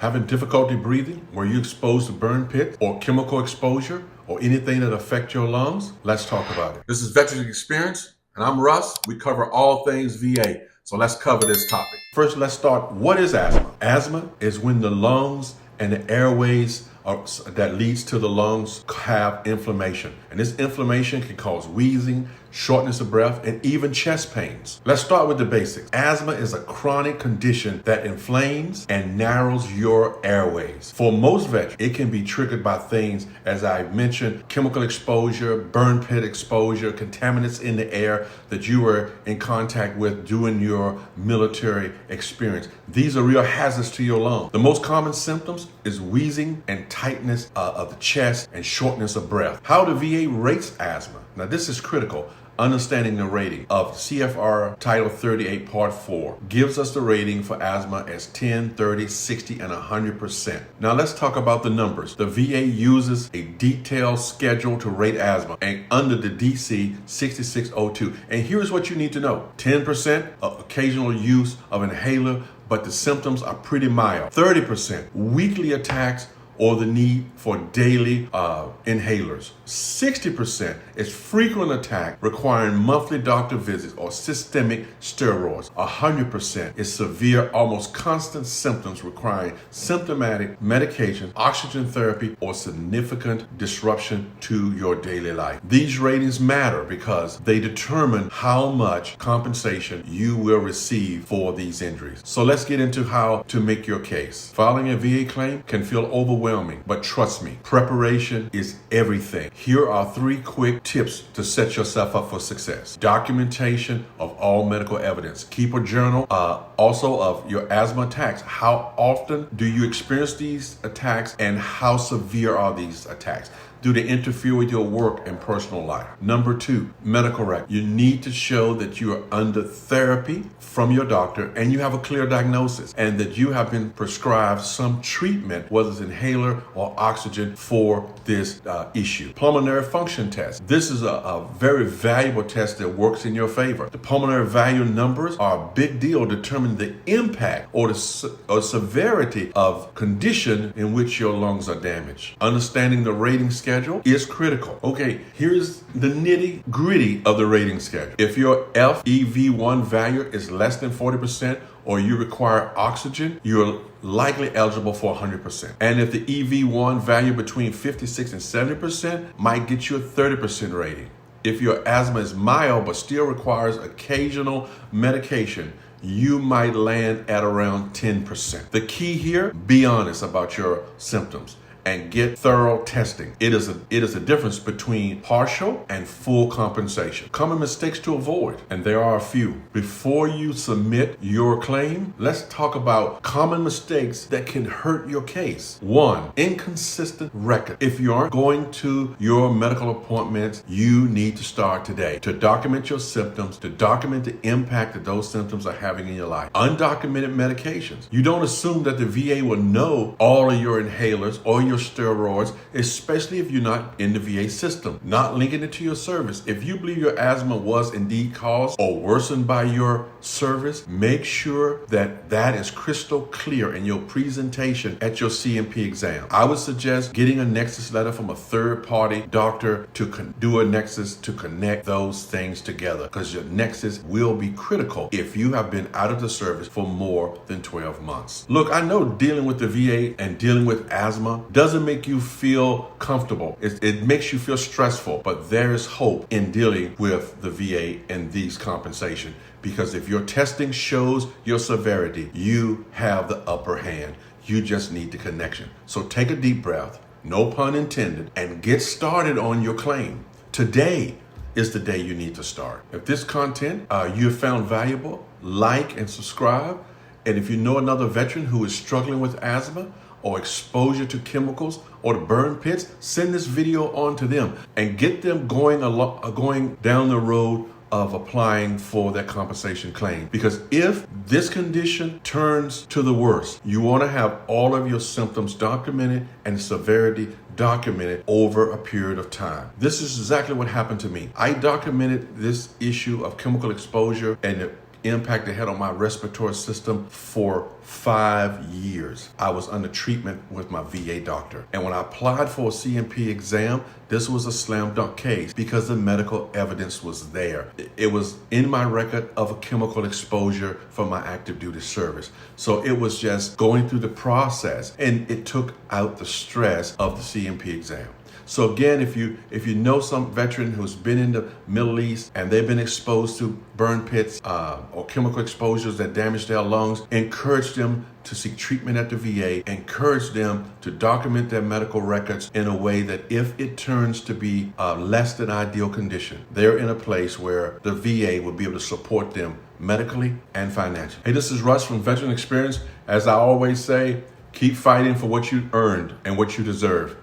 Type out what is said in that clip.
Having difficulty breathing? Were you exposed to burn pits or chemical exposure or anything that affect your lungs? Let's talk about it. This is Veteran Experience, and I'm Russ. We cover all things VA, so let's cover this topic. First, let's start. What is asthma? Asthma is when the lungs and the airways that leads to the lungs have inflammation. And this inflammation can cause wheezing, shortness of breath, and even chest pains. Let's start with the basics. Asthma is a chronic condition that inflames and narrows your airways. For most veterans, it can be triggered by things, as I mentioned, chemical exposure, burn pit exposure, contaminants in the air that you were in contact with during your military experience. These are real hazards to your lungs. The most common symptoms is wheezing and tightness of the chest and shortness of breath. How the VA rates asthma? Now, this is critical. Understanding the rating of CFR Title 38 Part 4 gives us the rating for asthma as 10, 30, 60, and 100%. Now let's talk about the numbers. The VA uses a detailed schedule to rate asthma and under the DC 6602. And here's what you need to know. 10% occasional use of inhaler, but the symptoms are pretty mild. 30% weekly attacks or the need for daily inhalers. 60% is frequent attack requiring monthly doctor visits or systemic steroids. 100% is severe, almost constant symptoms requiring symptomatic medication, oxygen therapy, or significant disruption to your daily life. These ratings matter because they determine how much compensation you will receive for these injuries. So let's get into how to make your case. Filing a VA claim can feel overwhelming, but trust me, preparation is everything. Here are 3 quick tips to set yourself up for success. Documentation of all medical evidence. Keep a journal also of your asthma attacks. How often do you experience these attacks and how severe are these attacks? Do they interfere with your work and personal life? Number 2, medical record. You need to show that you are under therapy from your doctor and you have a clear diagnosis and that you have been prescribed some treatment, whether it's inhaler or oxygen, for this issue. Pulmonary function test. This is a very valuable test that works in your favor. The pulmonary value numbers are a big deal determining the impact or the severity of condition in which your lungs are damaged. Understanding the rating schedule is critical. Okay, here's the nitty gritty of the rating schedule. If your FEV1 value is less than 40% or you require oxygen, you're likely eligible for 100%. And if the EV1 value between 56 and 70% might get you a 30% rating. If your asthma is mild but still requires occasional medication, you might land at around 10%. The key here, be honest about your symptoms and get thorough testing. It is a difference between partial and full compensation. Common mistakes to avoid, and there are a few. Before you submit your claim, let's talk about common mistakes that can hurt your case. 1, inconsistent record. If you aren't going to your medical appointments, you need to start today to document your symptoms, to document the impact that those symptoms are having in your life. Undocumented medications. You don't assume that the VA will know all of your inhalers or your steroids, especially if you're not in the VA system, not linking it to your service. If you believe your asthma was indeed caused or worsened by your service, make sure that that is crystal clear in your presentation at your CMP exam. I would suggest getting a Nexus letter from a third-party doctor to do a Nexus to connect those things together, because your Nexus will be critical if you have been out of the service for more than 12 months. Look, I know dealing with the VA and dealing with asthma doesn't make you feel comfortable. It makes you feel stressful, but there is hope in dealing with the VA and these compensation, because if your testing shows your severity, you have the upper hand. You just need the connection. So take a deep breath, no pun intended, and get started on your claim. Today is the day you need to start. If this content you have found valuable, like and subscribe. And if you know another veteran who is struggling with asthma or exposure to chemicals or the burn pits, send this video on to them and get them going down the road of applying for that compensation claim. Because if this condition turns to the worst, you want to have all of your symptoms documented and severity documented over a period of time. This is exactly what happened to me. I documented this issue of chemical exposure and impact it had on my respiratory system for 5 years. I was under treatment with my VA doctor. And when I applied for a CMP exam, this was a slam dunk case because the medical evidence was there. It was in my record of a chemical exposure from my active duty service. So it was just going through the process, and it took out the stress of the CMP exam. So again, if you know some veteran who's been in the Middle East and they've been exposed to burn pits or chemical exposures that damage their lungs, encourage them to seek treatment at the VA. Encourage them to document their medical records in a way that if it turns to be less than ideal condition, they're in a place where the VA will be able to support them medically and financially. Hey, this is Russ from Veteran Experience. As I always say, keep fighting for what you earned and what you deserve.